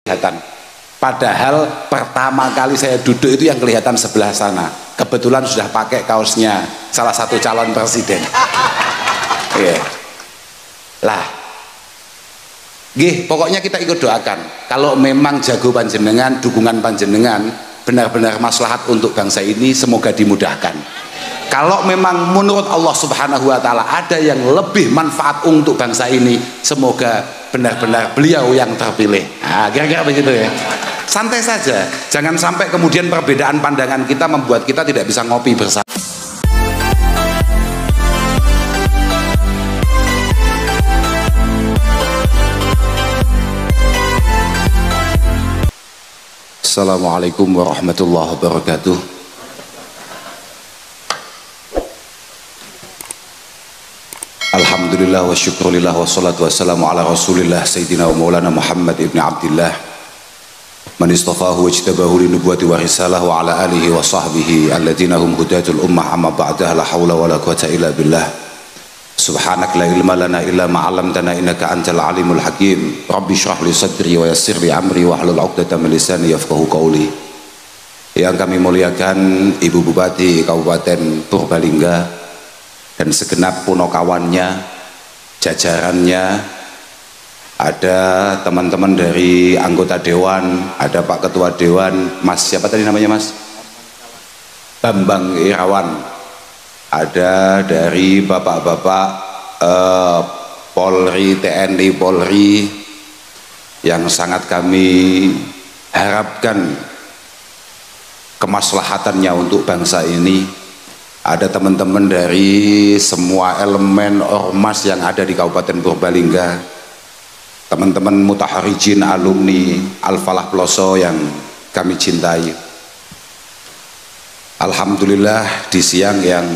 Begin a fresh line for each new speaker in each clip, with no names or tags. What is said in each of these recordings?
kelihatan. Padahal pertama kali saya duduk itu yang kelihatan sebelah sana. Kebetulan sudah pakai kaosnya salah satu calon presiden. Yeah. Lah, pokoknya kita ikut doakan. Kalau memang jago panjenengan, dukungan panjenengan benar-benar maslahat untuk bangsa ini, semoga dimudahkan. Kalau memang menurut Allah Subhanahu wa Ta'ala ada yang lebih manfaat untuk bangsa ini, semoga benar-benar beliau yang terpilih. Nah, kira-kira begitu ya. Santai saja, jangan sampai kemudian perbedaan pandangan kita membuat kita tidak bisa ngopi bersama. Assalamualaikum warahmatullahi wabarakatuh. Alhamdulillah wa syukrulillah wa salatu wassalamu ala rasulillah Sayyidina wa maulana Muhammad ibn Abdillah man istafahu wa ijtabahu li nubuwati wa risalah wa ala alihi wa sahbihi alladhina hum hudatul ummah amma ba'dah la hawla wa la quwata illa billah subhanak la ilma lana illa ma'alamtana innaka antal alimul hakim rabbi syrah li sadri wa yassir li amri wa hlul 'uqdatam min lisani yafqahu qawli. Yang kami muliakan Ibu Bupati Kabupaten Purbalingga dan segenap punokawannya, jajarannya, ada teman-teman dari anggota dewan, ada Pak Ketua Dewan, Mas siapa tadi namanya Mas? Bambang Irawan, ada dari bapak-bapak Polri, TNI, Polri yang sangat kami harapkan kemaslahatannya untuk bangsa ini. Ada teman-teman dari semua elemen ormas yang ada di Kabupaten Purbalingga, teman-teman mutaharijin alumni Al-Falah Ploso yang kami cintai. Alhamdulillah di siang yang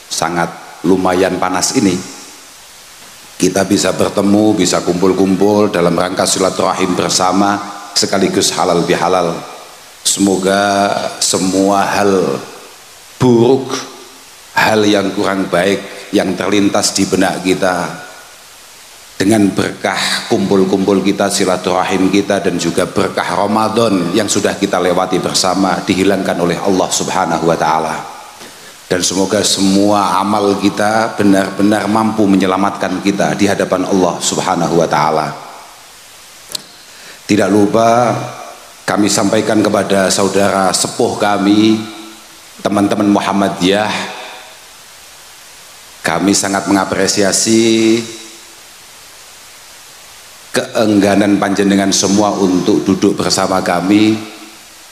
sangat lumayan panas ini kita bisa bertemu, bisa kumpul-kumpul dalam rangka silaturahim bersama sekaligus halal bihalal. Semoga semua hal buruk, hal yang kurang baik yang terlintas di benak kita dengan berkah kumpul-kumpul kita, silaturahim kita, dan juga berkah Ramadan yang sudah kita lewati bersama dihilangkan oleh Allah Subhanahu wa Ta'ala. Dan semoga semua amal kita benar-benar mampu menyelamatkan kita di hadapan Allah Subhanahu wa Ta'ala. Tidak lupa kami sampaikan kepada saudara sepuh kami, teman-teman Muhammadiyah, kami sangat mengapresiasi keengganan panjenengan semua untuk duduk bersama kami.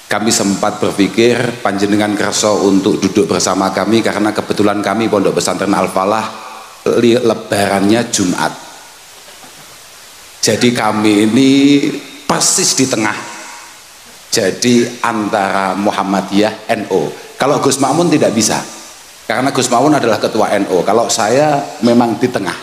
Kami sempat berpikir panjenengan kerso untuk duduk bersama kami karena kebetulan kami Pondok Pesantren Al-Falah lebarannya Jumat. Jadi kami ini persis di tengah. Jadi antara Muhammadiyah, NU. Kalau Gus Makmun tidak bisa, karena Gus Makmun adalah ketua NU. Kalau saya memang di tengah.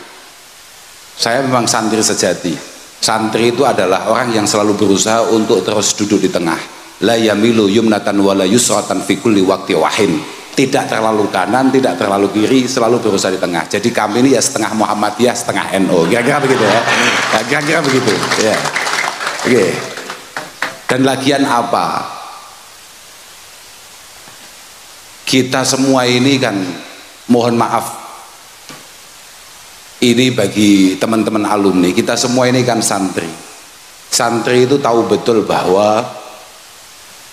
Saya memang santri sejati. Santri itu adalah orang yang selalu berusaha untuk terus duduk di tengah. La yamilu yumnatan wala yusratan fi kulli waqti wahin. Tidak terlalu kanan, tidak terlalu kiri, selalu berusaha di tengah. Jadi kami ini ya setengah Muhammadiyah, setengah NU. Kira-kira begitu ya. Kira-kira begitu. Ya. Oke. Dan lagian apa? Kita semua ini kan, mohon maaf, ini bagi teman-teman alumni, kita semua ini kan santri. Santri itu tahu betul bahwa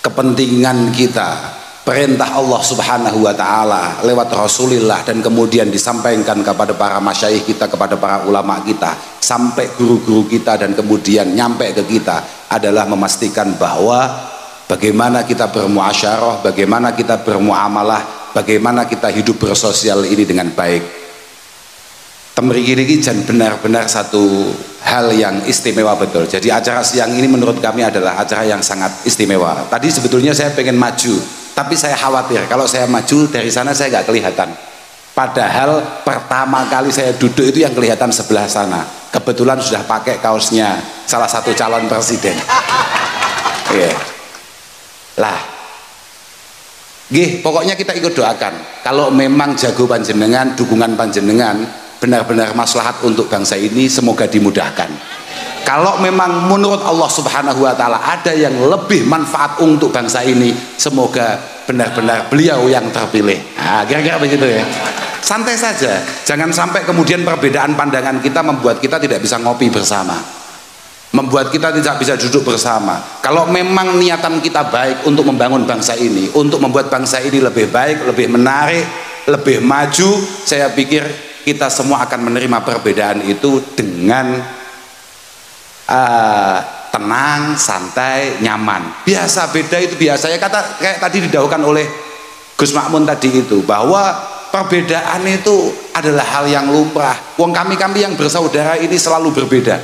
kepentingan kita, perintah Allah Subhanahu wa Ta'ala lewat Rasulullah dan kemudian disampaikan kepada para masyayikh kita, kepada para ulama kita, sampai guru-guru kita dan kemudian nyampe ke kita adalah memastikan bahwa bagaimana kita bermuasyarah, bagaimana kita bermuamalah, bagaimana kita hidup bersosial ini dengan baik. Temriki ini benar-benar satu hal yang istimewa betul. Jadi acara siang ini menurut kami adalah acara yang sangat istimewa. Tadi sebetulnya saya pengen maju, tapi saya khawatir kalau saya maju dari sana saya nggak kelihatan. Padahal pertama kali saya duduk itu yang kelihatan sebelah sana. Kebetulan sudah pakai kaosnya salah satu calon presiden. Yeah. Lah, pokoknya kita ikut doakan. Kalau memang jago panjenengan, dukungan panjenengan benar-benar maslahat untuk bangsa ini, semoga dimudahkan. Kalau memang menurut Allah Subhanahu wa taala ada yang lebih manfaat untuk bangsa ini, semoga benar-benar beliau yang terpilih. Nah, kira-kira begitu ya. Santai saja, jangan sampai kemudian perbedaan pandangan kita membuat kita tidak bisa ngopi bersama, membuat kita tidak bisa duduk bersama. Kalau memang niatan kita baik untuk membangun bangsa ini, untuk membuat bangsa ini lebih baik, lebih menarik, lebih maju, saya pikir kita semua akan menerima perbedaan itu dengan tenang, santai, nyaman. Biasa, beda itu biasa. Ya kata kayak tadi didahulukan oleh Gus Makmun tadi itu, bahwa perbedaan itu adalah hal yang lumrah. Wong kami yang bersaudara ini selalu berbeda.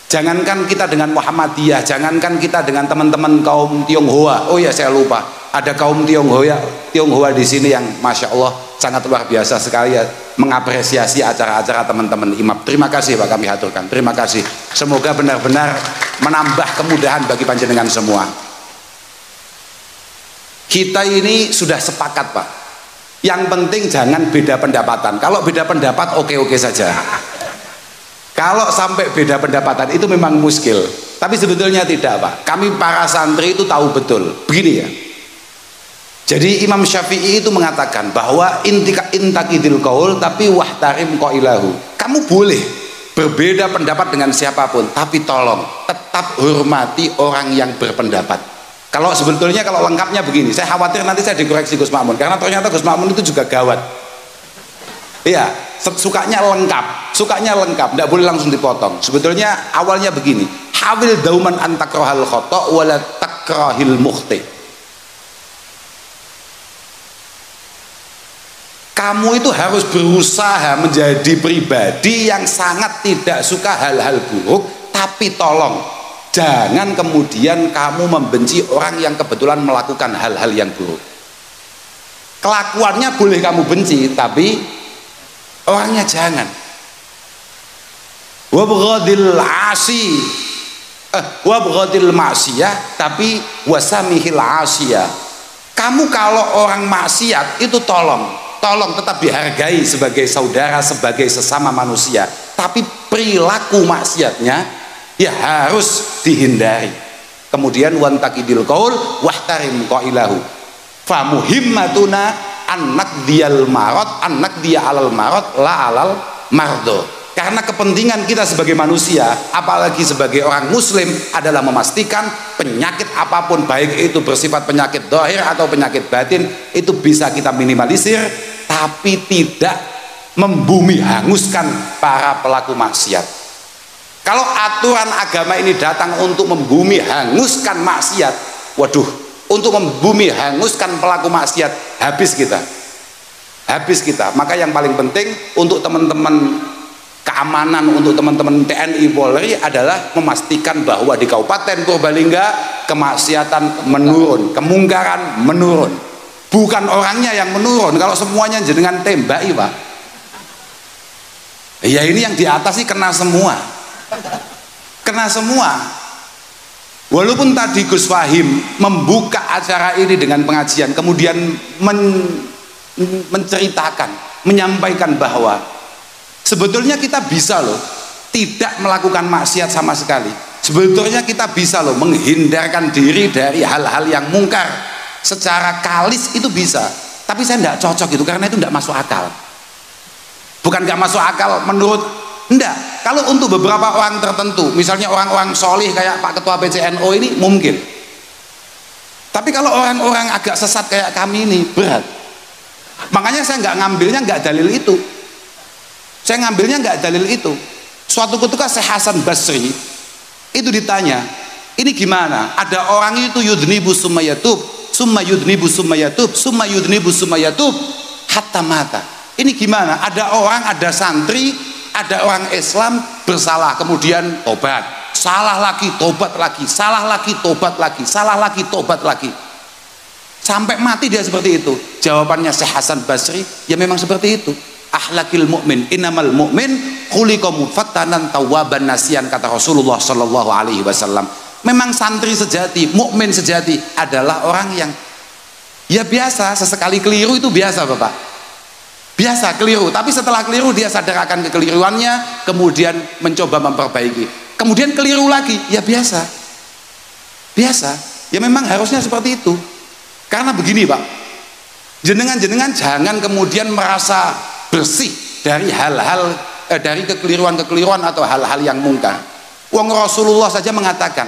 Jangankan kita dengan Muhammadiyah, jangankan kita dengan teman-teman kaum Tionghoa. Oh ya, saya lupa, ada kaum Tionghoa di sini yang masya Allah sangat luar biasa sekali ya, mengapresiasi acara-acara teman-teman IMAP. Terima kasih Pak, kami haturkan. Terima kasih. Semoga benar-benar menambah kemudahan bagi panjenengan semua. Kita ini sudah sepakat Pak. Yang penting jangan beda pendapatan. Kalau beda pendapat oke-oke saja. Kalau sampai beda pendapatan itu memang muskil. Tapi sebetulnya tidak Pak. Kami para santri itu tahu betul. Begini ya. Jadi Imam Syafi'i itu mengatakan bahwa intakidil qaul tapi wahtarim qailahu. Kamu boleh berbeda pendapat dengan siapapun, tapi tolong tetap hormati orang yang berpendapat. Kalau sebetulnya kalau lengkapnya begini, saya khawatir nanti saya dikoreksi Gus Makmun, karena ternyata Gus Makmun itu juga gawat. Iya, sukanya lengkap, tidak boleh langsung dipotong. Sebetulnya awalnya begini, hawil dauman antakrohal khoto wala takrahil mukhti. Kamu itu harus berusaha menjadi pribadi yang sangat tidak suka hal-hal buruk, tapi tolong jangan kemudian kamu membenci orang yang kebetulan melakukan hal-hal yang buruk. Kelakuannya boleh kamu benci, tapi orangnya jangan. Wabghadil ma'siyah tapi wasamihil asiyah. Kamu kalau orang maksiat itu tolong tetap dihargai sebagai saudara, sebagai sesama manusia, tapi perilaku maksiatnya ya harus dihindari. Kemudian wantakidil qaul wahtarim qailahu. Famuhimmatuna annaqdiyal marad annaqdiya alal marad la alal mardo. Karena kepentingan kita sebagai manusia, apalagi sebagai orang muslim, adalah memastikan penyakit apapun, baik itu bersifat penyakit zahir atau penyakit batin, itu bisa kita minimalisir, tapi tidak membumi hanguskan para pelaku maksiat. Kalau aturan agama ini datang untuk membumi hanguskan maksiat, waduh, untuk membumi hanguskan pelaku maksiat, habis kita. Maka yang paling penting untuk teman-teman keamanan, untuk teman-teman TNI Polri adalah memastikan bahwa di Kabupaten Purbalingga kemaksiatan menurun, kemungkaran menurun. Bukan orangnya yang menurun. Kalau semuanya jenengan tembaki Pak, ya ini yang di atas sih kena semua. Walaupun tadi Gus Fahim membuka acara ini dengan pengajian, kemudian menceritakan, menyampaikan bahwa sebetulnya kita bisa loh tidak melakukan maksiat sama sekali. Sebetulnya kita bisa loh menghindarkan diri dari hal-hal yang mungkar secara kalis, itu bisa. Tapi saya tidak cocok itu, karena itu tidak masuk akal. Bukan nggak masuk akal menurut, enggak. Kalau untuk beberapa orang tertentu, misalnya orang-orang solih kayak Pak Ketua PCNO ini mungkin. Tapi kalau orang-orang agak sesat kayak kami ini berat. Makanya saya nggak ngambilnya nggak dalil itu. Saya ngambilnya nggak dalil itu. Suatu ketika Syekh Hasan Basri itu ditanya, ini gimana? Ada orang itu yudnibu summa yatub, summa yudnibu summa yatub, summa yudnibu summa yatub hatta mata. Ini gimana? Ada orang, ada santri, ada orang Islam bersalah, kemudian tobat, salah lagi, tobat lagi, salah lagi, tobat lagi, salah lagi, tobat lagi, sampai mati dia seperti itu. Jawabannya Syekh Hasan Basri, ya memang seperti itu. Ahlakil mu'min innamal mu'min khuliqa mufattanan tawwaban nasiyan, kata Rasulullah sallallahu alaihi wasallam. Memang santri sejati, mukmin sejati adalah orang yang ya biasa, sesekali keliru itu biasa Bapak. Biasa keliru, tapi setelah keliru dia sadar akan kekeliruannya, kemudian mencoba memperbaiki. kemudian keliru lagi, ya biasa, ya memang harusnya seperti itu. Karena begini Pak, jenengan jangan kemudian merasa bersih dari hal-hal dari kekeliruan atau hal-hal yang mungkar. Wong Rasulullah saja mengatakan,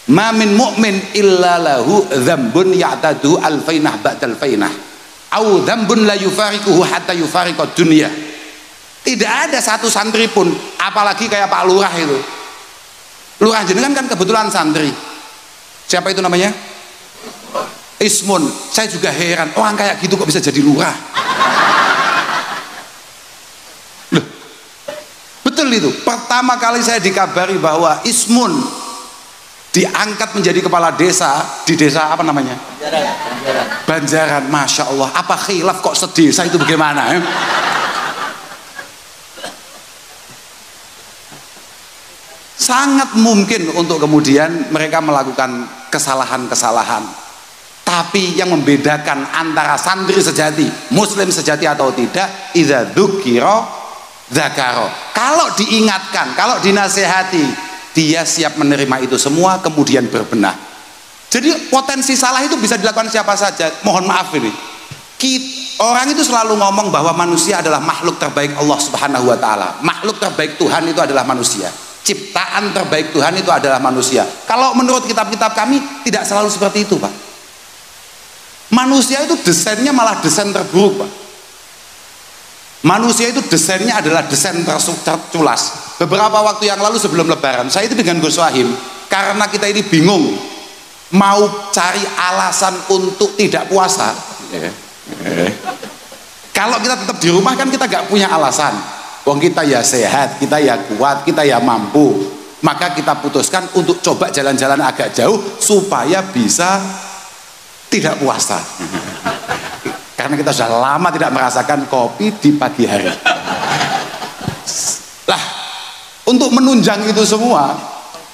ma min mu'min illa lahu dzambun ya'tadu alfainah ba'dal fainah au dzambun la yufariquhu hatta yufariqad dunya. Tidak ada satu santri pun, apalagi kayak Pak Lurah itu. Lurah jenengan kan kebetulan santri. Siapa itu namanya? Ismun. Saya juga heran, orang kayak gitu kok bisa jadi lurah? Loh, betul itu. Pertama kali saya dikabari bahwa Ismun diangkat menjadi kepala desa di desa apa namanya? Banjaran. Masya Allah. Apa khilaf kok sedesa itu bagaimana? Sangat mungkin untuk kemudian mereka melakukan kesalahan-kesalahan. Tapi yang membedakan antara santri sejati, muslim sejati atau tidak, idza dzukira dzakara. Kalau diingatkan, kalau dinasehati, dia siap menerima itu semua kemudian berbenah. Jadi potensi salah itu bisa dilakukan siapa saja. Mohon maaf ini, orang itu selalu ngomong bahwa manusia adalah makhluk terbaik Allah Subhanahu wa Ta'ala. Makhluk terbaik Tuhan itu adalah manusia, ciptaan terbaik Tuhan itu adalah manusia. Kalau menurut kitab-kitab kami tidak selalu seperti itu Pak. Manusia itu desainnya malah desain terburuk Pak. Manusia itu desainnya adalah desain terculas. Beberapa waktu yang lalu sebelum lebaran, saya itu dengan Gus Wahim, karena kita ini bingung mau cari alasan untuk tidak puasa. Kalau kita tetap di rumah kan kita gak punya alasan. Wong kita ya sehat, kita ya kuat, kita ya mampu. Maka kita putuskan untuk coba jalan-jalan agak jauh supaya bisa tidak puasa. Karena kita sudah lama tidak merasakan kopi di pagi hari. Lah, untuk menunjang itu semua,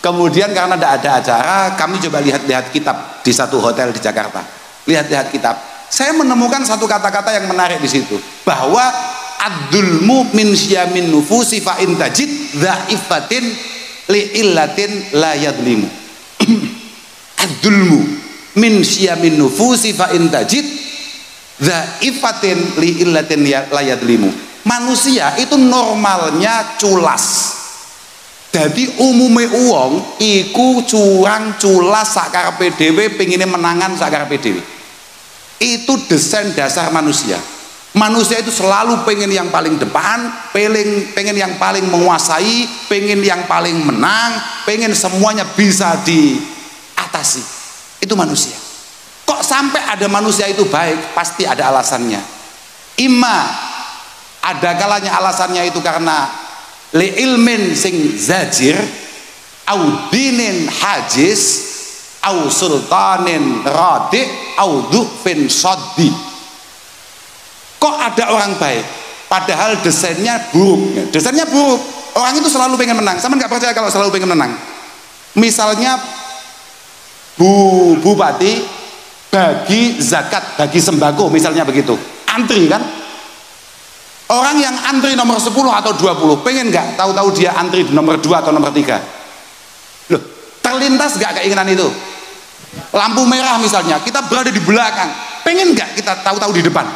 kemudian karena tidak ada acara, kami coba lihat-lihat kitab di satu hotel di Jakarta. Lihat-lihat kitab. Saya menemukan satu kata-kata yang menarik di situ, bahwa ad-dulmu min syamin nufusi fa in tajid dha'ifatin li illatin la yadlimu. Ad-dulmu min syamin nufusi fa in tajid dha'ifatin li illatin la yadlimu. Manusia itu normalnya culas. Jadi umume uang iku curang culas sakarepe dhewe pengine menangan sakarepe dhewe. Itu desain dasar manusia. Manusia itu selalu pengen yang paling depan, pengen yang paling menguasai, pengen yang paling menang, pengen semuanya bisa diatasi. Itu manusia. Kok sampai ada manusia itu baik? Pasti ada alasannya. Imma ada kalanya alasannya itu karena li ilmin sing zajir, au dinin hajis, au sultanin radi, au du'fin saddi. Kok ada orang baik padahal desainnya buruk? Desainnya buruk. Orang itu selalu pengen menang. Sama nggak percaya kalau selalu pengen menang? Misalnya bupati bagi zakat, bagi sembako misalnya begitu, antri kan? Orang yang antri nomor 10 atau 20 pengen nggak tahu-tahu dia antri di nomor 2 atau nomor 3? Loh, terlintas nggak keinginan itu? Lampu merah misalnya, kita berada di belakang, pengen nggak kita tahu-tahu di depan?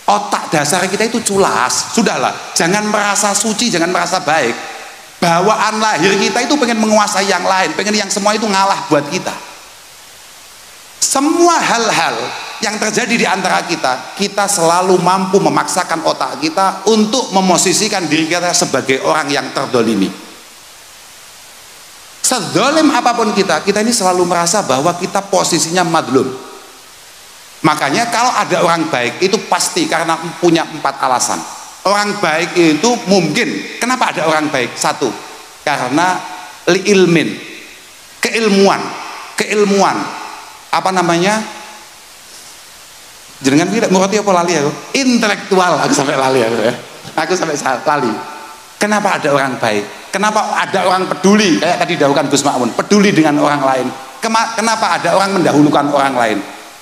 Otak dasar kita itu culas. Sudahlah, jangan merasa suci, jangan merasa baik. Bawaan lahir kita itu pengen menguasai yang lain, pengen yang semua itu ngalah buat kita. Semua hal-hal yang terjadi di antara kita, kita selalu mampu memaksakan otak kita untuk memosisikan diri kita sebagai orang yang terdolimi. Sedolim apapun kita ini selalu merasa bahwa kita posisinya madlum. Makanya kalau ada orang baik itu pasti karena punya 4 alasan. Orang baik itu mungkin, kenapa ada orang baik? 1, karena li ilmin, keilmuan, apa namanya? Jenengan tidak ngerti apa lali aku? Intelektual, aku sampai lali aku ya. Aku sampai lali. Kenapa ada orang baik? Kenapa ada orang peduli? Kayak tadi dahulukan Gus Makmun, peduli dengan orang lain. Kenapa ada orang mendahulukan orang lain?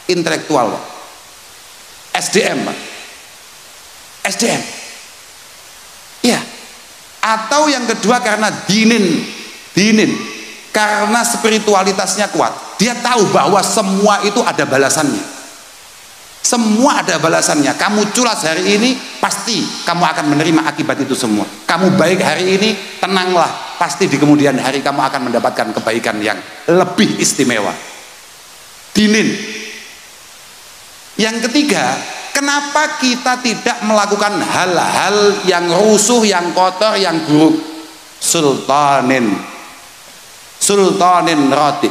Intelektual, SDM, SDM. Ya, Atau yang kedua karena dinin, karena spiritualitasnya kuat. Dia tahu bahwa semua itu ada balasannya. Semua ada balasannya. Kamu culas hari ini, pasti kamu akan menerima akibat itu semua. Kamu baik hari ini, tenanglah, pasti di kemudian hari kamu akan mendapatkan kebaikan yang lebih istimewa. Dinin. Yang ketiga, kenapa kita tidak melakukan hal-hal yang rusuh, yang kotor, yang buruk? Sultanin roti.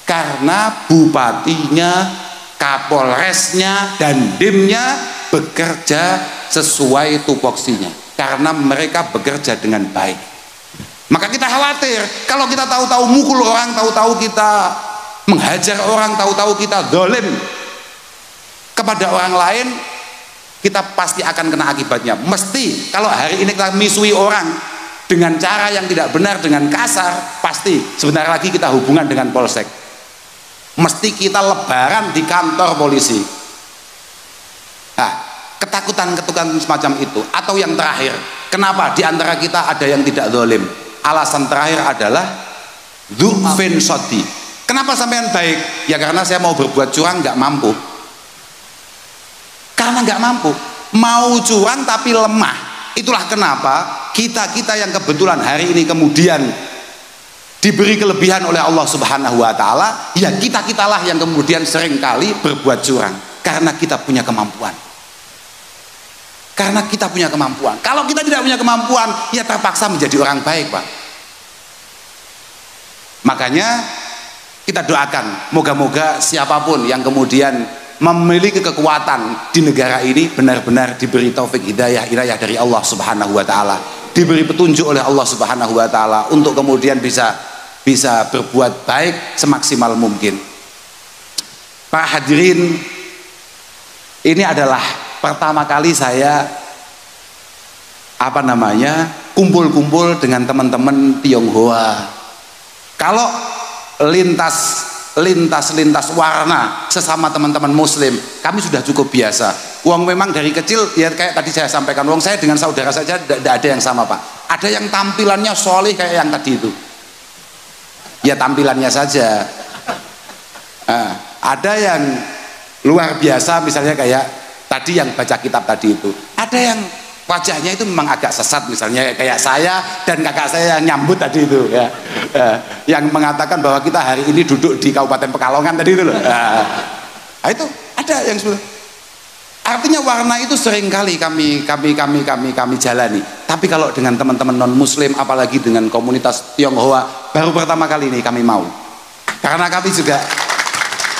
Karena bupatinya, kapolresnya, dan dimnya bekerja sesuai tupoksinya. Karena mereka bekerja dengan baik. Maka kita khawatir kalau kita tahu-tahu mukul orang, tahu-tahu kita menghajar orang, tahu-tahu kita zalim kepada orang lain, kita pasti akan kena akibatnya. Mesti kalau hari ini kita misui orang dengan cara yang tidak benar, dengan kasar, pasti sebentar lagi kita hubungan dengan polsek. Mesti kita lebaran di kantor polisi. Nah, ketakutan-ketakutan semacam itu. Atau yang terakhir, kenapa di antara kita ada yang tidak zalim? Alasan terakhir adalah dzufin sodi. Kenapa sampean baik? Ya karena saya mau berbuat curang nggak mampu. Karena nggak mampu, mau curang tapi lemah. Itulah kenapa kita yang kebetulan hari ini kemudian diberi kelebihan oleh Allah Subhanahu wa taala, ya kitalah yang kemudian seringkali berbuat curang karena kita punya kemampuan. Karena kita punya kemampuan. Kalau kita tidak punya kemampuan, ya terpaksa menjadi orang baik, Pak. Makanya kita doakan, moga-moga siapapun yang kemudian memiliki kekuatan di negara ini benar-benar diberi taufik hidayah dari Allah Subhanahu wa taala, diberi petunjuk oleh Allah Subhanahu wa taala untuk kemudian bisa berbuat baik semaksimal mungkin. Para hadirin, ini adalah pertama kali saya kumpul-kumpul dengan teman-teman Tionghoa. Kalau lintas warna sesama teman-teman muslim, kami sudah cukup biasa. Uang memang dari kecil, ya kayak tadi saya sampaikan, uang saya dengan saudara saja tidak ada yang sama, Pak. Ada yang tampilannya solih kayak yang tadi itu, ya tampilannya saja. Ada yang luar biasa, misalnya kayak tadi yang baca kitab tadi itu. Ada yang wajahnya itu memang agak sesat, misalnya kayak saya dan kakak saya yang nyambut tadi itu, ya. Yang mengatakan bahwa kita hari ini duduk di Kabupaten Pekalongan tadi itu loh. Itu ada yang sudah. Artinya warna itu seringkali kami jalani. Tapi kalau dengan teman-teman non muslim, apalagi dengan komunitas Tionghoa, baru pertama kali ini kami mau. Karena kami juga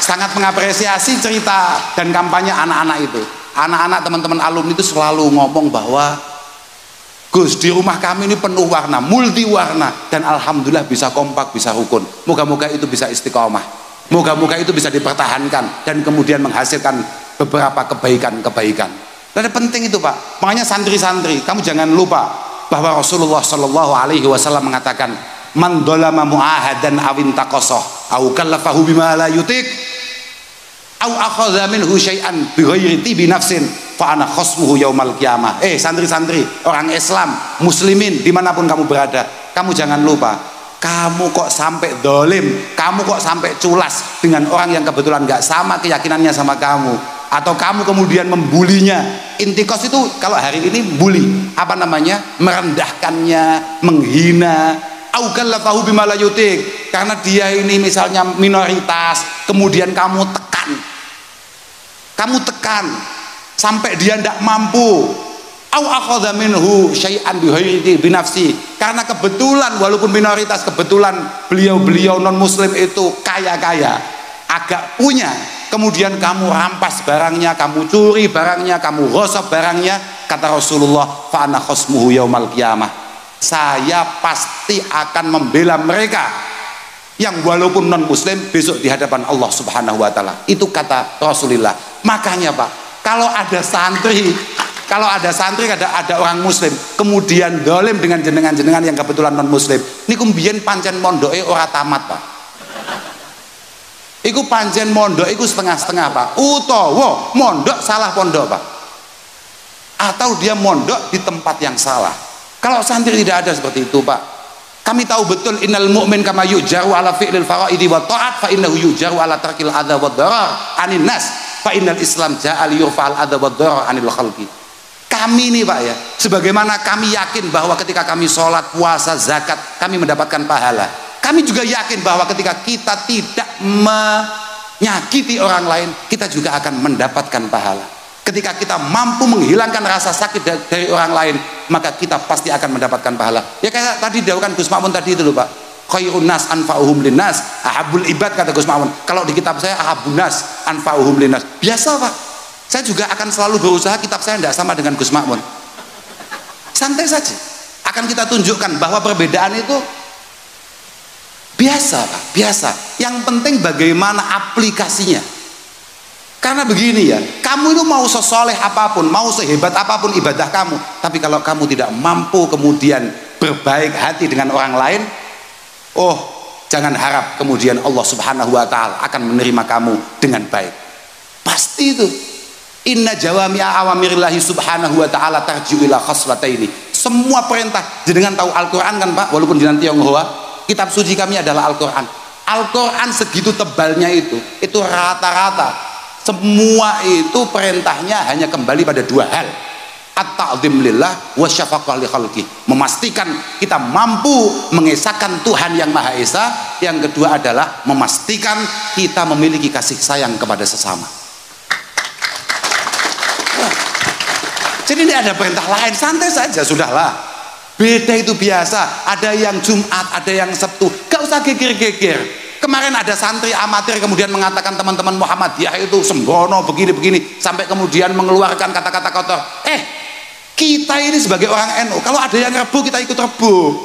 sangat mengapresiasi cerita dan kampanye anak-anak itu. Anak-anak teman-teman alumni itu selalu ngomong bahwa Gus, di rumah kami ini penuh warna, multi warna, dan alhamdulillah bisa kompak, bisa rukun. Moga-moga itu bisa istiqomah, moga-moga itu bisa dipertahankan dan kemudian menghasilkan beberapa kebaikan-kebaikan. Dan penting itu, Pak. Makanya santri-santri, kamu jangan lupa bahwa Rasulullah Shallallahu Alaihi Wasallam mengatakan, man dolama mu'ahadan awin takosoh, au kallafahu bima la yutik, au akhadha minhu syai'an bighairi tibi nafsin fa ana khasmuhu yaumal qiyamah. Santri-santri, orang Islam, muslimin dimanapun kamu berada, kamu jangan lupa, kamu kok sampai dolim, kamu kok sampai culas dengan orang yang kebetulan nggak sama keyakinannya sama kamu, atau kamu kemudian membulinya. Intikos itu kalau hari ini bully, merendahkannya, menghina. Au kallafahu bima la yutik, karena dia ini misalnya minoritas, kemudian kamu tekan sampai dia tidak mampu. Au akhadha minhu syai'an bighairi binafsi, karena kebetulan walaupun minoritas, kebetulan beliau non muslim itu kaya agak punya, kemudian kamu rampas barangnya, kamu curi barangnya, kamu gosok barangnya. Kata Rasulullah, fa ana khasmuhu yaumal qiyamah, saya pasti akan membela mereka yang walaupun non muslim besok di hadapan Allah Subhanahu wa taala. Itu kata Rasulullah. Makanya, Pak, kalau ada santri, ada orang muslim kemudian dolim dengan jenengan yang kebetulan non muslim, niku mbiyen pancen mondoke ora tamat, Pak. Iku pancen mondok iku setengah-setengah, Pak. Utawa mondok salah pondok, Pak. Atau dia mondok di tempat yang salah. Kalau santri tidak ada seperti itu, Pak. Kami tahu betul innal mu'min kama yujaru ala fi'lil faraidi wa ta'at fa innahu yujaru ala tarkil adza wa darar anin nas fa innal islam ja'a li yurfa'al adza wa darar anil khalqi. Kami ini, Pak ya, sebagaimana kami yakin bahwa ketika kami sholat, puasa, zakat kami mendapatkan pahala, kami juga yakin bahwa ketika kita tidak menyakiti orang lain kita juga akan mendapatkan pahala. Ketika kita mampu menghilangkan rasa sakit dari orang lain, maka kita pasti akan mendapatkan pahala. Ya kayak tadi dawuhan Gus Makmun tadi itu loh, Pak. Khairun nas anfa'uhum linnas, ahabul ibad, kata Gus Makmun. Kalau di kitab saya ahabun nas anfa'uhum linnas. Biasa, Pak. Saya juga akan selalu berusaha kitab saya tidak sama dengan Gus Makmun. Santai saja. Akan kita tunjukkan bahwa perbedaan itu biasa, Pak. Biasa. Yang penting bagaimana aplikasinya. Karena begini ya, kamu itu mau sesoleh apapun, mau sehebat apapun ibadah kamu, tapi kalau kamu tidak mampu kemudian berbaik hati dengan orang lain, oh jangan harap kemudian Allah Subhanahu wa ta'ala akan menerima kamu dengan baik. Pasti itu. Inna jawami'a awamirillahi subhanahu wa ta'ala tarji'u ila khaslataini. Semua perintah, jenengan tahu Al-Quran kan, Pak, walaupun jenengan Tionghoa, kitab suci kami adalah Al-Quran. Al-Quran segitu tebalnya itu rata-rata semua itu perintahnya hanya kembali pada dua hal: at-ta'zim lillah wa syafaqah li khalqi, memastikan kita mampu mengesahkan Tuhan yang Maha Esa. Yang kedua adalah memastikan kita memiliki kasih sayang kepada sesama. Jadi tidak ada perintah lain, santai saja, sudahlah. Beda itu biasa, ada yang Jumat, ada yang Sabtu, gak usah geger-geger. Kemarin ada santri amatir kemudian mengatakan teman-teman Muhammadiyah itu sembrono begini-begini, sampai kemudian mengeluarkan kata-kata kotor. Kita ini sebagai orang NU, kalau ada yang rebu kita ikut rebu.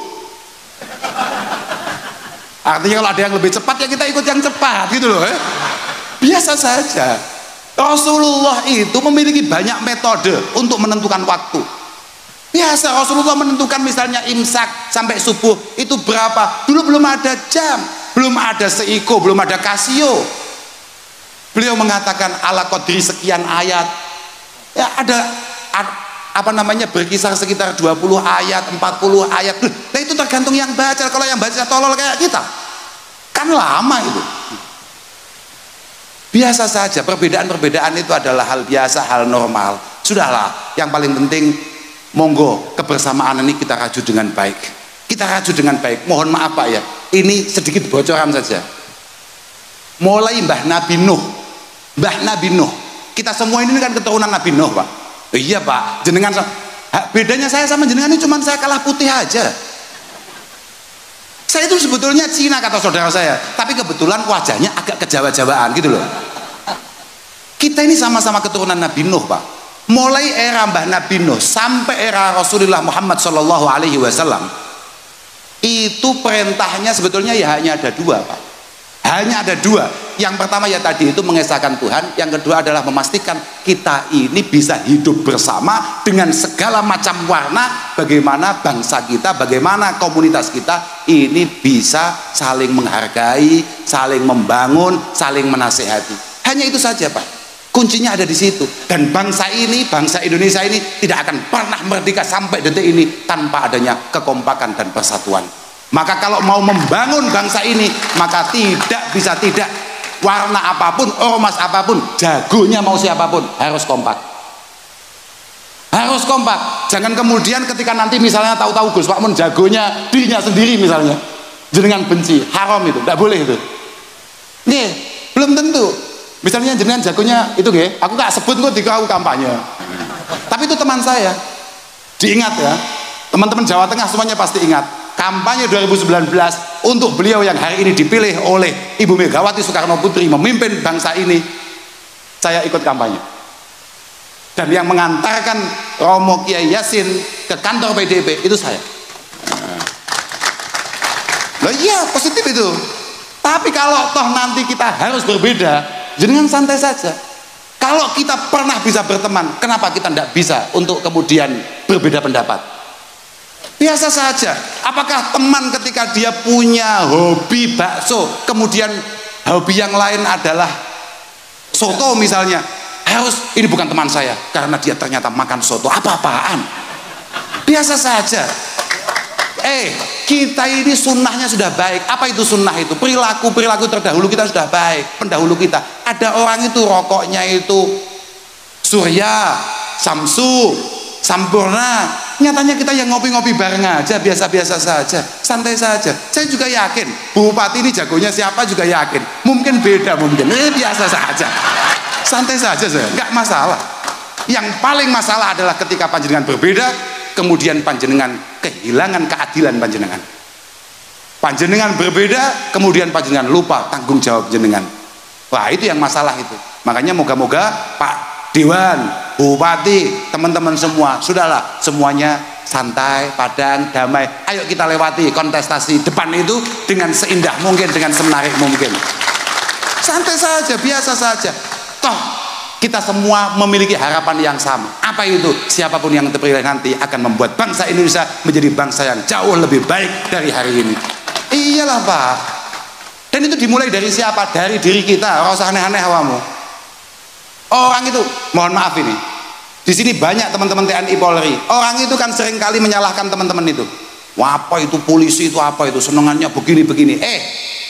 Artinya kalau ada yang lebih cepat ya kita ikut yang cepat gitu loh. Biasa saja. Rasulullah itu memiliki banyak metode untuk menentukan waktu. Biasa Rasulullah menentukan misalnya imsak sampai subuh itu berapa. Dulu belum ada jam, belum ada seiko, belum ada Casio. Beliau mengatakan ala qadri sekian ayat. Ya ada apa namanya, berkisar sekitar 20 ayat, 40 ayat. Nah itu tergantung yang baca. Kalau yang baca tolol kayak kita kan lama itu. Biasa saja, perbedaan-perbedaan itu adalah hal biasa, hal normal. Sudahlah, yang paling penting monggo kebersamaan ini kita raju dengan baik. Kita raju dengan baik. Mohon maaf Pak ya, ini sedikit bocoran saja. Mulai Mbah Nabi Nuh, kita semua ini kan keturunan Nabi Nuh, Pak. Iya Pak, jenengan bedanya saya sama jenengan ini cuma saya kalah putih aja. Saya itu sebetulnya Cina kata saudara saya, tapi kebetulan wajahnya agak kejawa-jawaan gitu loh. Kita ini sama-sama keturunan Nabi Nuh, Pak. Mulai era Mbah Nabi Nuh sampai era Rasulullah Muhammad Shallallahu Alaihi Wasallam, itu perintahnya sebetulnya ya hanya ada dua, Pak. Hanya ada dua. Yang pertama ya tadi itu mengesahkan Tuhan. Yang kedua adalah memastikan kita ini bisa hidup bersama dengan segala macam warna. Bagaimana bangsa kita, bagaimana komunitas kita ini bisa saling menghargai, saling membangun, saling menasehati. Hanya itu saja Pak. Kuncinya ada di situ. Dan bangsa ini, bangsa Indonesia ini tidak akan pernah merdeka sampai detik ini tanpa adanya kekompakan dan persatuan. Maka kalau mau membangun bangsa ini, maka tidak bisa tidak, warna apapun, ormas apapun, jagonya mau siapapun, harus kompak. Harus kompak. Jangan kemudian ketika nanti misalnya tahu-tahu Gus Makmun jagonya dirinya sendiri misalnya, jenengan benci, haram itu, tidak boleh itu. Nih, belum tentu. Misalnya jenengan jagonya itu nggih, aku gak sebut kok dikau kampanye. Tapi itu teman saya. Diingat ya. Teman-teman Jawa Tengah semuanya pasti ingat. Kampanye 2019 untuk beliau yang hari ini dipilih oleh Ibu Megawati Soekarno Putri memimpin bangsa ini, saya ikut kampanye. Dan yang mengantarkan Romo Kiai Yasin ke kantor PDIP itu saya. Loh iya, positif itu. Tapi kalau toh nanti kita harus berbeda, jenengan santai saja. Kalau kita pernah bisa berteman, kenapa kita tidak bisa untuk kemudian berbeda pendapat? Biasa saja. Apakah teman ketika dia punya hobi bakso, kemudian hobi yang lain adalah soto misalnya, harus ini bukan teman saya karena dia ternyata makan soto? Apa-apaan? Biasa saja. Kita ini sunnahnya sudah baik. Apa itu sunnah itu? Perilaku terdahulu kita sudah baik. Pendahulu kita. Ada orang itu rokoknya itu Surya, Samsu, Sampurna. Nyatanya kita yang ngopi-ngopi bareng aja, biasa-biasa saja, santai saja. Saya juga yakin Bu Bupati ini jagonya siapa juga yakin. Mungkin beda, mungkin biasa saja, santai saja saya, nggak masalah. Yang paling masalah adalah ketika panjenengan berbeda, kemudian panjenengan kehilangan keadilan panjenengan. Panjenengan berbeda, kemudian panjenengan lupa tanggung jawab jenengan. Wah, itu yang masalah itu. Makanya moga-moga Pak Dewan, Bupati, teman-teman semua, sudahlah semuanya santai, padang, damai. Ayo kita lewati kontestasi depan itu dengan seindah mungkin, dengan semenarik mungkin. Santai saja, biasa saja. Toh kita semua memiliki harapan yang sama. Apa itu? Siapapun yang terpilih nanti akan membuat bangsa Indonesia menjadi bangsa yang jauh lebih baik dari hari ini. Iyalah Pak. Dan itu dimulai dari siapa? Dari diri kita. Ora usah aneh-aneh awamu. Orang itu, mohon maaf ini, di sini banyak teman-teman TNI Polri. Orang itu kan sering kali menyalahkan teman-teman itu. Wah, apa itu polisi itu apa itu senengannya begini-begini.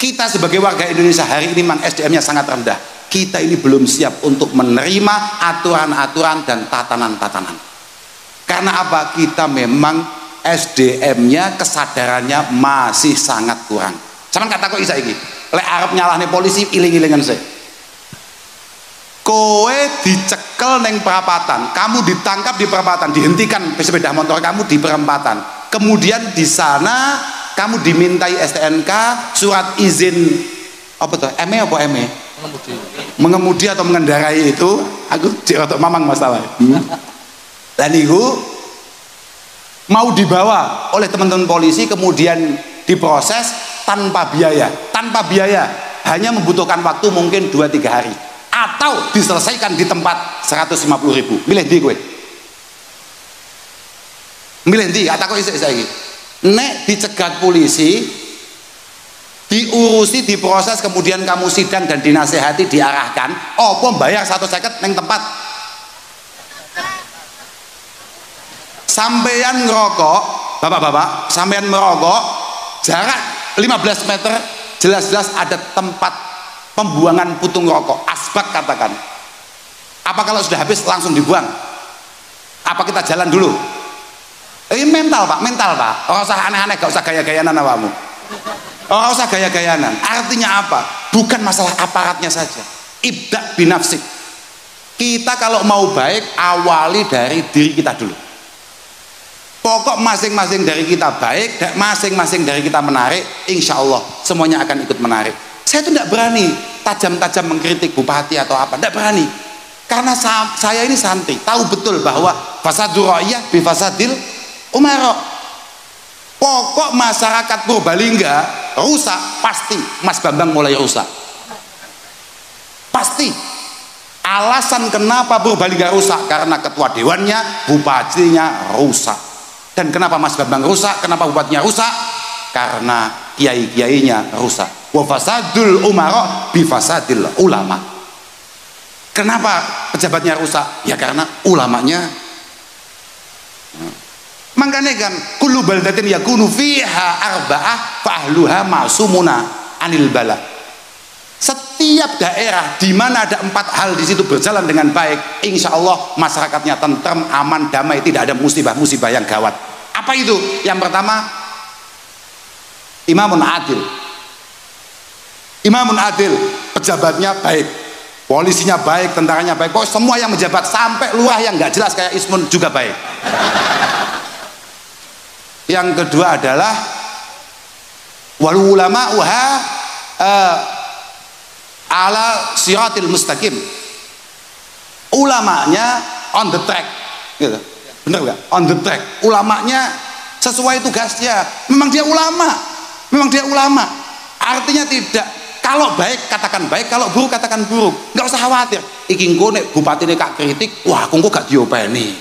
Kita sebagai warga Indonesia hari ini memang SDM-nya sangat rendah. Kita ini belum siap untuk menerima aturan-aturan dan tatanan-tatanan. Karena apa? Kita memang SDM-nya, kesadarannya masih sangat kurang. Cuman kata kok isa iki, lek arep nyalahne polisi iling-ilingan sih. Kowe dicekel neng perapatan, kamu ditangkap di perapatan, dihentikan sepeda motor kamu di perempatan. Kemudian di sana kamu dimintai STNK, surat izin apa tuh? ME apa ME? Mengemudi atau mengendarai itu, aku rotok mamang masalah. Dan itu mau dibawa oleh teman-teman polisi, kemudian diproses tanpa biaya. Tanpa biaya, hanya membutuhkan waktu mungkin 2-3 hari. Atau diselesaikan di tempat 150.000. Milih di gue. Milih di, kata kok isik saiki. Nek dicegat polisi, diurusi, diproses, kemudian kamu sidang dan dinasehati, diarahkan, apa bayar 150 neng tempat. Sampeyan ngerokok, bapak-bapak, sampeyan merokok, jarak 15 meter, jelas-jelas ada tempat pembuangan putung rokok, asbak katakan. Apa kalau sudah habis langsung dibuang? Apa kita jalan dulu? Mental Pak, mental Pak. Gak usah aneh-aneh, gak usah gaya-gayanan awamu. Gak usah gaya-gayanan. Artinya apa? Bukan masalah aparatnya saja. Ibda binafsik. Kita kalau mau baik, awali dari diri kita dulu. Pokok masing-masing dari kita baik, masing-masing dari kita menarik, insya Allah semuanya akan ikut menarik. Saya itu tidak berani tajam-tajam mengkritik bupati atau apa, tidak berani. Karena saya ini santri, tahu betul bahwa fasadur ra'iyah bi fasadil umara. Pokok masyarakat Purbalingga rusak, pasti Mas Bambang mulai rusak. Pasti. Alasan kenapa Purbalingga rusak karena ketua dewannya, bupatinya rusak. Dan kenapa Mas Bambang rusak? Kenapa bupatinya rusak? Karena kiai-kiainya rusak. Wa fasadul umara bi fasadil ulama. Kenapa pejabatnya rusak? Ya karena ulamanya. Makanya kan kullu baldatin yakunu fiha arba'ah fa ahluha ma'sumuna anil bala. Setiap daerah di mana ada 4 hal di situ berjalan dengan baik, insya Allah masyarakatnya tentrem, aman, damai, tidak ada musibah-musibah yang gawat. Apa itu? Yang pertama, imamun adil. Imamun adil, pejabatnya baik, polisinya baik, tentaranya baik, pokoknya semua yang menjabat sampai lurah yang nggak jelas kayak Ismun juga baik. Yang kedua adalah wal ulama ala siratil mustaqim. Ulamanya on the track, gitu. Bener nggak? On the track. Ulamanya sesuai tugasnya. Memang dia ulama, memang dia ulama. Artinya tidak. Kalau baik katakan baik, kalau buruk katakan buruk. Nggak usah khawatir. Iki engko nek bupati nek kak kritik, wah engko gak diopeni.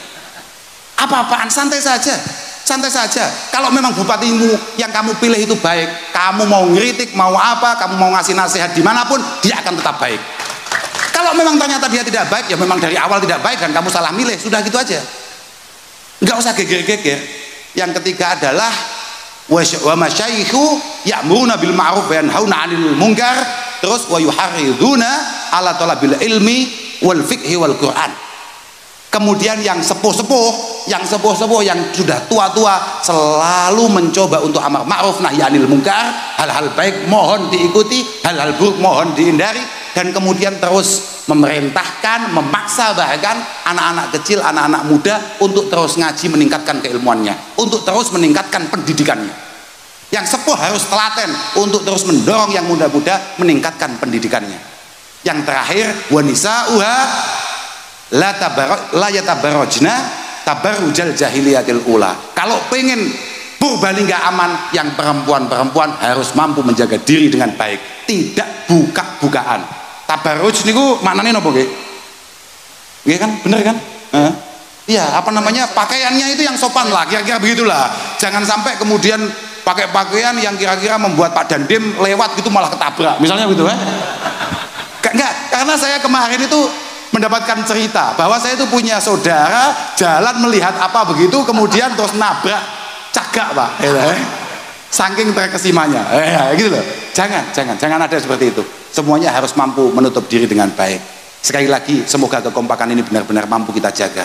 Apa-apaan, santai saja. Santai saja. Kalau memang bupatimu yang kamu pilih itu baik, kamu mau ngeritik, mau apa, kamu mau ngasih nasihat dimanapun, dia akan tetap baik. Kalau memang ternyata dia tidak baik, ya memang dari awal tidak baik dan kamu salah milih, sudah gitu aja. Nggak usah geger-geger. Yang ketiga adalah wa masyayikhu ya'muruna bil ma'ruf wa yanhauna 'anil munkar, terus wa yuharriduna ala talabil ilmi wal fiqhi wal Qur'an. Kemudian yang sepuh-sepuh yang sudah tua-tua selalu mencoba untuk amar ma'ruf nahi 'anil munkar, hal-hal baik mohon diikuti, hal-hal buruk mohon dihindari, dan kemudian terus memerintahkan, memaksa bahkan anak-anak kecil, anak-anak muda untuk terus ngaji, meningkatkan keilmuannya, untuk terus meningkatkan pendidikannya. Yang sepuh harus telaten untuk terus mendorong yang muda-muda meningkatkan pendidikannya. Yang terakhir, wanisa'uha la yatabarrajna tabarrujal jahiliyatil ula. Kalau pengen Purbalingga aman, yang perempuan-perempuan harus mampu menjaga diri dengan baik, tidak buka-bukaan. Tabarruj niku maknanya napa nggih? Nggih kan, bener kan? Iya, apa namanya, pakaiannya itu yang sopan lah, kira-kira begitulah. Jangan sampai kemudian pakai pakaian yang kira-kira membuat Pak Dandim lewat gitu malah ketabrak, misalnya gitu kan? Enggak, karena saya kemarin itu mendapatkan cerita bahwa saya itu punya saudara jalan melihat apa begitu, kemudian terus nabrak cagak Pak, saking terkesimanya, gitu loh. Jangan ada seperti itu. Semuanya harus mampu menutup diri dengan baik. Sekali lagi, semoga kekompakan ini benar-benar mampu kita jaga.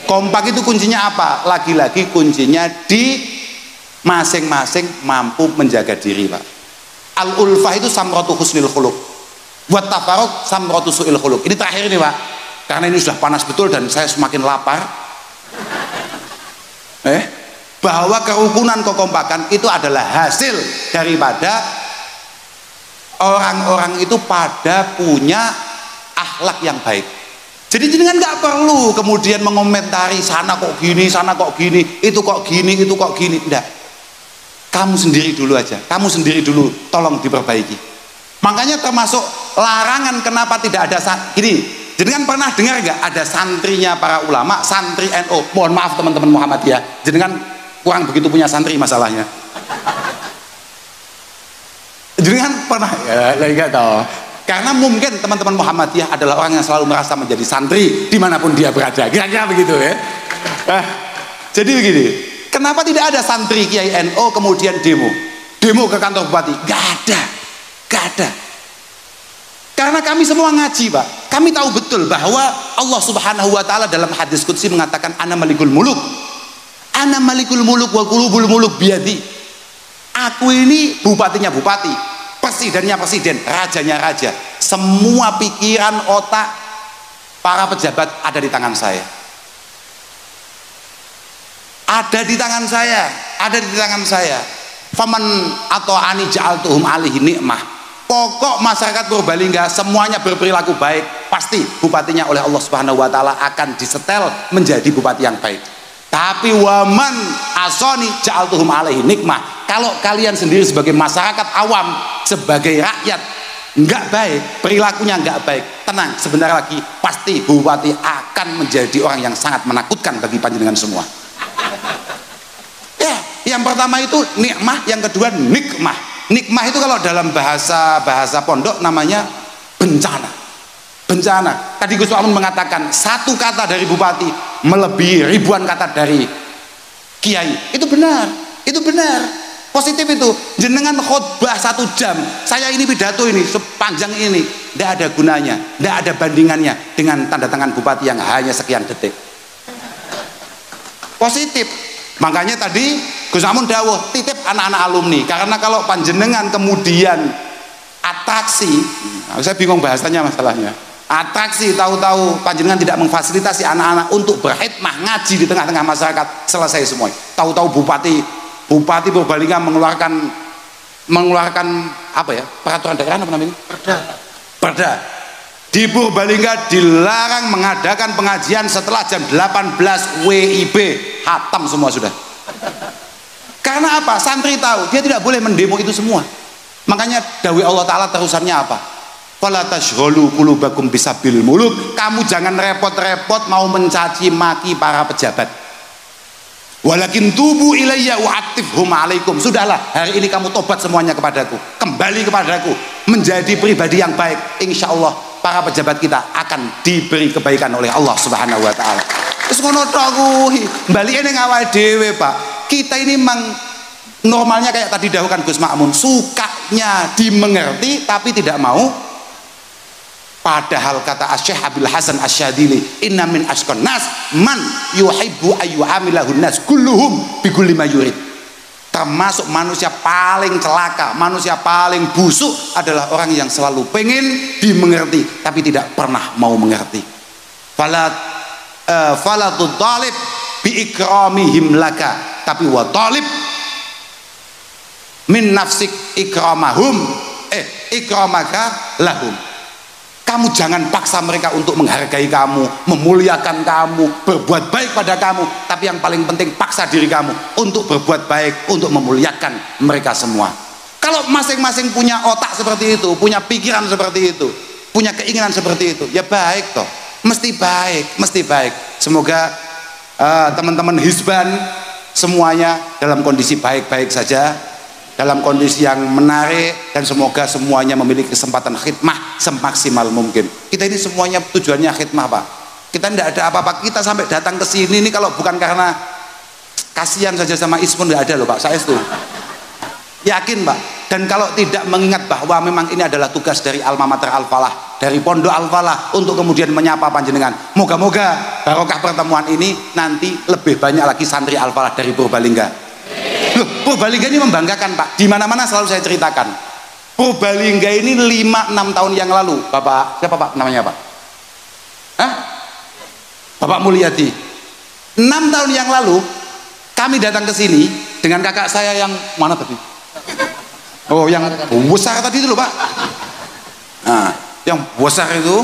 Kompak itu kuncinya apa? Lagi-lagi kuncinya di masing-masing mampu menjaga diri Pak. Al-ulfah itu samratu husnil khuluq, buat tafarruq samratu su'il khuluq. Ini terakhir nih Pak, karena ini sudah panas betul dan saya semakin lapar. Bahwa kerukunan, kekompakan itu adalah hasil daripada orang-orang itu pada punya akhlak yang baik. Jadi jenengan nggak perlu kemudian mengomentari sana kok gini, itu kok gini, enggak. Kamu sendiri dulu aja, kamu sendiri dulu tolong diperbaiki. Makanya termasuk larangan kenapa tidak ada gini. Jenengan pernah dengar nggak ada santrinya para ulama, santri NU? Mohon maaf teman-teman Muhammadiyah, jenengan kurang begitu punya santri masalahnya. Jenengan pernah ya, enggak tahu. Karena mungkin teman-teman Muhammadiyah adalah orang yang selalu merasa menjadi santri dimanapun dia berada, kira-kira begitu ya. Jadi begini, kenapa tidak ada santri Kiai NU kemudian demo ke kantor bupati? Gak ada. Karena kami semua ngaji Pak, kami tahu betul bahwa Allah Subhanahu wa Ta'ala dalam hadis qudsi mengatakan ana malikul muluk wa qulubul muluk biyadi. Aku ini bupatinya bupati, presidennya presiden, rajanya raja. Semua pikiran, otak para pejabat ada di tangan saya. Ada di tangan saya. Faman atau ani ja'altuhum alihi nikmah. Pokok masyarakat Purbalingga semuanya berperilaku baik, pasti bupatinya oleh Allah Subhanahu wa Ta'ala akan disetel menjadi bupati yang baik. Tapi waman asoni ja'altuhum alaihi nikmah. Kalau kalian sendiri sebagai masyarakat awam, sebagai rakyat nggak baik, perilakunya nggak baik, tenang, sebentar lagi pasti bupati akan menjadi orang yang sangat menakutkan bagi panjenengan semua. Ya, yang pertama itu nikmah, yang kedua nikmah. Nikmah itu kalau dalam bahasa pondok namanya bencana. Tadi Gus Amun mengatakan satu kata dari bupati melebihi ribuan kata dari kiai. Itu benar. Positif itu. Jenengan khutbah 1 jam, saya ini pidato ini sepanjang ini, tidak ada gunanya, tidak ada bandingannya dengan tanda tangan bupati yang hanya sekian detik. Positif. Makanya tadi Gus Amun dawuh titip anak-anak alumni, karena kalau panjenengan kemudian atraksi, saya bingung bahasanya masalahnya. Atraksi, tahu-tahu panjenengan tidak memfasilitasi anak-anak untuk berkhidmah ngaji di tengah-tengah masyarakat, selesai semua. Tahu-tahu bupati Purbalingga mengeluarkan apa ya, peraturan daerah apa namanya? Perda. Di Purbalingga dilarang mengadakan pengajian setelah jam 18 WIB, hatam semua sudah. Karena apa? Santri tahu dia tidak boleh mendemo itu semua. Makanya dawai Allah Ta'ala terusannya apa? Fala tashghalu qulubakum bisabil muluk. Kamu jangan repot-repot mau mencaci maki para pejabat. Walakin tubu ilayya wa'atifhum alaikum. Sudahlah, hari ini kamu tobat semuanya kepadaku, kembali kepadaku, menjadi pribadi yang baik. Insya Allah para pejabat kita akan diberi kebaikan oleh Allah Subhanahu wa Ta'ala. Terus ngono tok kuwi, balike ning awake dhewe, Pak. Kita ini memang normalnya kayak tadi dahulukan Gus Makmun, sukanya dimengerti tapi tidak mau. Padahal kata Syekh Abdul Hasan Asyadili, inna min asqan nas man yuhibbu ayyuhamilahun nas kulluhum bikulli ma yurid. Termasuk manusia paling celaka, manusia paling busuk adalah orang yang selalu pengen dimengerti tapi tidak pernah mau mengerti. Fala talib bi ikramihim laka, tapi wa talib min nafsik ikramahum ikramaka lahum. Kamu jangan paksa mereka untuk menghargai kamu, memuliakan kamu, berbuat baik pada kamu, tapi yang paling penting paksa diri kamu untuk berbuat baik, untuk memuliakan mereka semua. Kalau masing-masing punya otak seperti itu, punya pikiran seperti itu, punya keinginan seperti itu, ya baik toh, mesti baik, mesti baik. Semoga teman-teman Hizban semuanya dalam kondisi baik-baik saja, dalam kondisi yang menarik, dan semoga semuanya memiliki kesempatan khidmah semaksimal mungkin. Kita ini semuanya tujuannya khidmah, Pak. Kita tidak ada apa-apa, kita sampai datang ke sini ini kalau bukan karena kasihan saja sama Ismun, tidak ada loh Pak, saya itu yakin Pak. Dan kalau tidak mengingat bahwa memang ini adalah tugas dari Alma Mater Al-Falah, dari Pondok Al-Falah, untuk kemudian menyapa panjenengan, moga-moga barokah pertemuan ini nanti lebih banyak lagi santri Al-Falah dari Purbalingga. Loh, Purbalingga ini membanggakan Pak. Di mana-mana selalu saya ceritakan. Purbalingga ini 5-6 tahun yang lalu, Bapak siapa Pak namanya Pak? Hah? Bapak Mulyadi. 6 tahun yang lalu kami datang ke sini dengan kakak saya yang mana tadi? Oh, yang besar tadi itu loh Pak. Nah, yang besar itu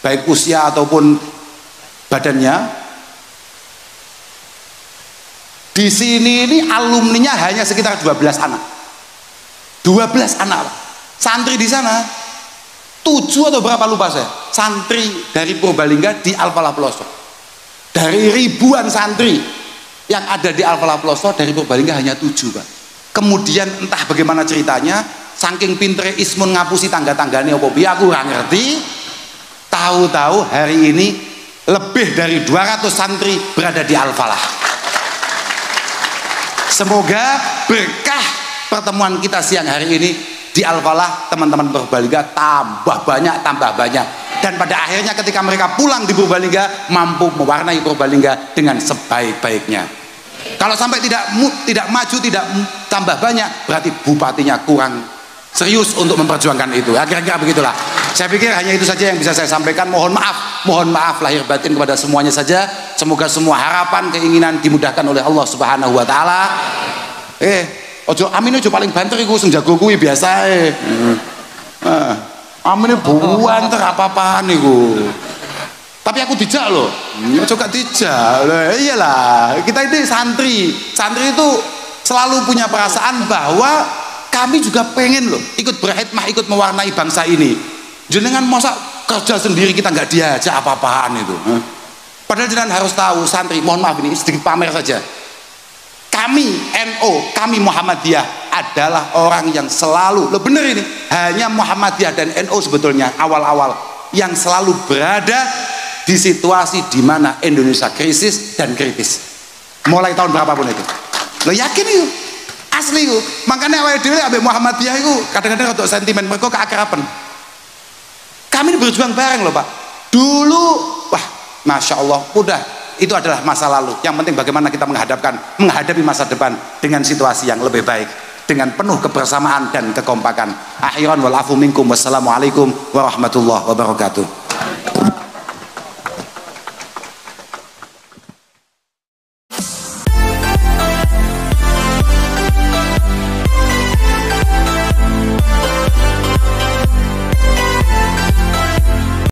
baik usia ataupun badannya. Di sini ini alumninya hanya sekitar 12 anak. 12 anak Pak. Santri di sana 7 atau berapa lupa saya. Santri dari Purbalingga di Al-Falah Pelosok. Dari ribuan santri yang ada di Al-Falah Pelosok, dari Purbalingga hanya 7 Pak. Kemudian entah bagaimana ceritanya, saking pintere Ismun ngapusi tangga-tangganya apa biar aku nggak ngerti. Tahu-tahu hari ini lebih dari 200 santri berada di Al-Falah. Semoga berkah pertemuan kita siang hari ini di Al-Falah, teman-teman Purbalingga tambah banyak, dan pada akhirnya ketika mereka pulang di Purbalingga mampu mewarnai Purbalingga dengan sebaik-baiknya. Kalau sampai tidak maju, tidak tambah banyak, berarti bupatinya kurang serius untuk memperjuangkan itu. Kira-kira begitulah. Saya pikir hanya itu saja yang bisa saya sampaikan. Mohon maaf lahir batin kepada semuanya saja. Semoga semua harapan, keinginan dimudahkan oleh Allah Subhanahu wa taala. Ojo amin ojo paling banter iku sing jago kuwi biasa amin banter apa-apaan iku. Tapi aku dijak loh. Ojo gak dijak. Iyalah, kita ini santri itu selalu punya perasaan bahwa kami juga pengen loh ikut berkhidmah, ikut mewarnai bangsa ini. Jenengan masa kerja sendiri kita nggak diajak apa-apaan itu. Padahal jenengan harus tahu, santri, mohon maaf ini sedikit pamer saja. Kami NO, kami Muhammadiyah adalah orang yang selalu, loh bener ini, hanya Muhammadiyah dan NO sebetulnya awal-awal yang selalu berada di situasi di mana Indonesia krisis dan kritis. Mulai tahun berapapun itu. Lo yakin itu? Asli itu. Makanya awal dhewe ambek Muhammadiyah itu kadang-kadang untuk sentimen mereka keakraban. Kami ini berjuang bareng loh Pak. Dulu, wah, masya Allah, udah itu adalah masa lalu. Yang penting bagaimana kita menghadapi masa depan dengan situasi yang lebih baik, dengan penuh kebersamaan dan kekompakan. Akhiran wal afu minkum, wassalamualaikum warahmatullahi wabarakatuh.